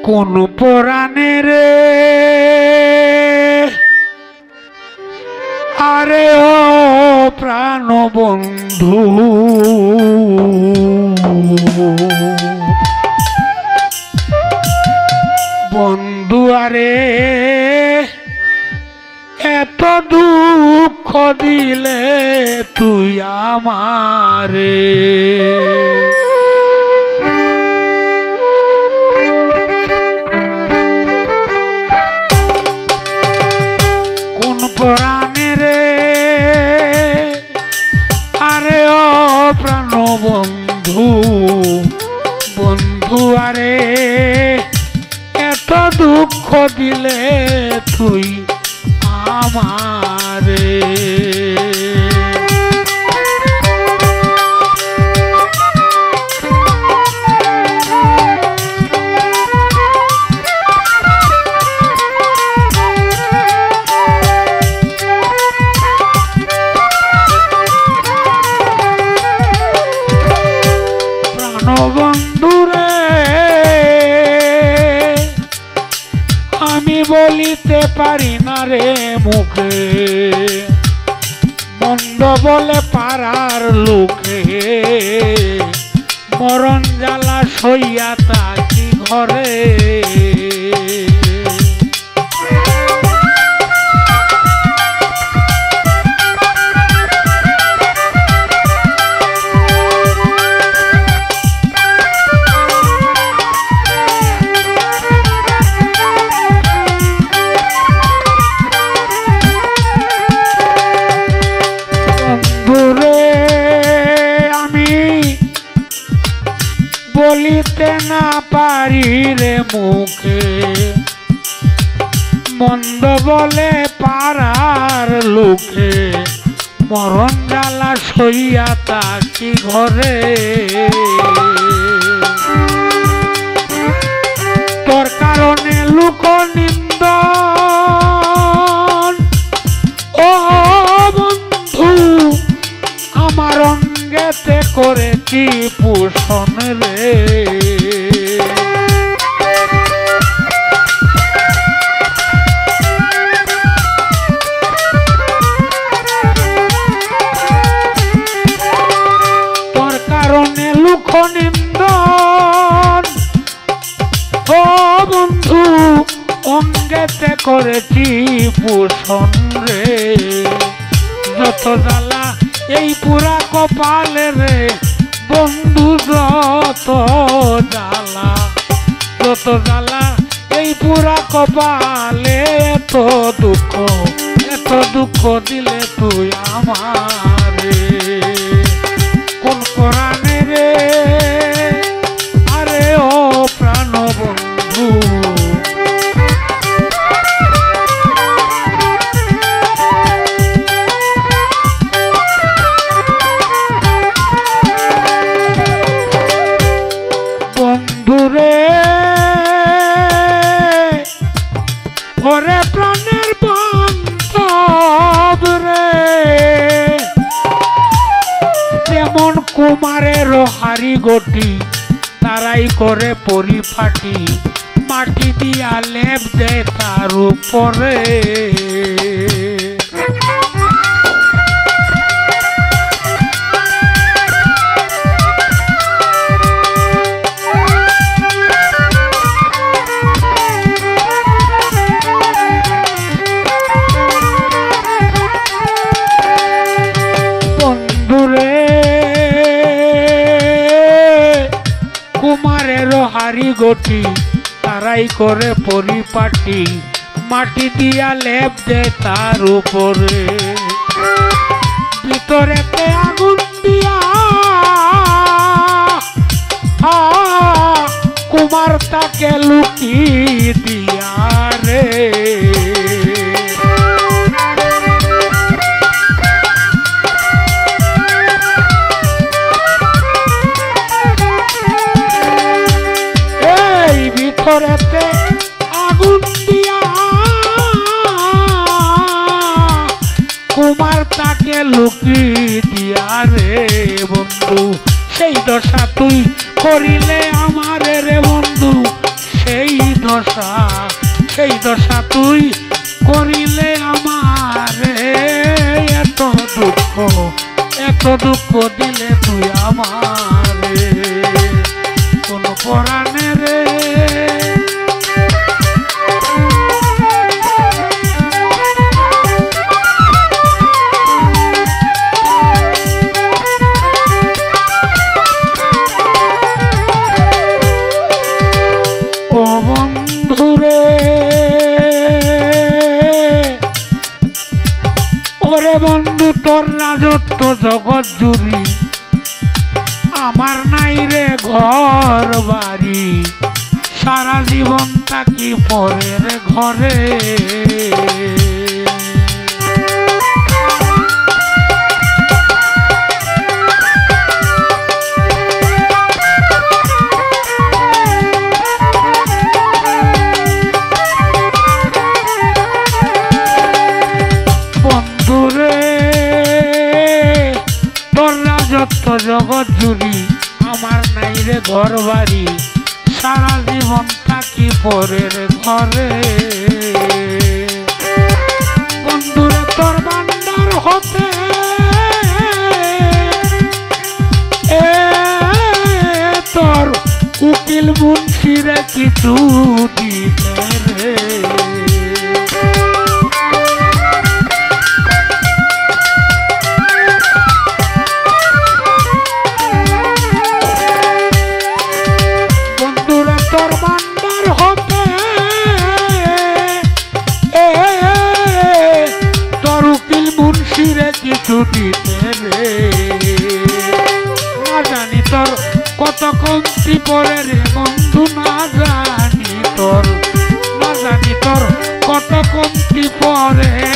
কোন পুরাণে রে আরে ও প্রাণ বন্ধু বন্ধু আরে এত দুঃখ দিলে তুই আমারে কোন পুরাণে রে আরে ও প্রাণ বন্ধু বন্ধু আরে এত দুঃখ দিলে তুই আমারে প্রাণবন্ধুরে আমি বলিতে পারি না রে মুখে মন্দ বলে পাড়ার লোকে মরণ জ্বালা সইয়া থাকি ঘরে বলিতে না পারি রে মুখে মন্দ বলে পাড়ার লোকে মরণ জ্বালা সইয়া থাকি ঘরে তোর কারণে লোক নিন্দন ও বন্ধু আমার অঙ্গেতে করেছি পোষণ রে তোর কারণে লোক নিন্দন ও বন্ধু অঙ্গেতে করেছি পোষণ রে যত জ্বালা এই পুরা কপালে রে বন্ধু যত জ্বালা এই পুরা কপালে এত দুঃখ দিলে তুই আমারে কোন কোরআনে রে আরে ও প্রাণ বন্ধু বন্ধুরে ওরে প্রাণের বান্ধব রে যেমন কুমারের হাড়ি গটি তারাই করে পরিপাটি মাটি দিয়া লেপ দেয় তার উপরে কুমারের হাড়ি গটি তারাই করে পরিপাটি মাটি দিয়া লেপ দেয় তার উপরে ভিতরেতে আগুন দিয়া কুমার তাকে লুকি দিয়া রে ভিতরেতে আগুন দিয়া কুমার তাকে লুকি দিয়া রে বন্ধু সেই দশা তুই করিলে আমারে রে বন্ধু সেই দশা সেই দশা তুই করিলে আমারে এত দুঃখ দিলে তুই আমারে কোন পরাণে রে ও বন্ধুরে ওরে বন্ধু তোর রাজত্ব জগৎ জুড়ি আমার নাই রে ঘর বাড়ি সারা জীবন থাকি পরের ঘরে জগৎ জুড়ি আমার নাই রে ঘর বাড়ি সারা জীবন থাকি পরের ঘরে বন্ধুরে তোর ভান্ডার হতে তোর উকিল মুন্সিরে কিছু দিতে রে কিছু দিতে রে না জানি তোর কত কমতি পরে রে বন্ধু না জানি তোর কত কমতি পরে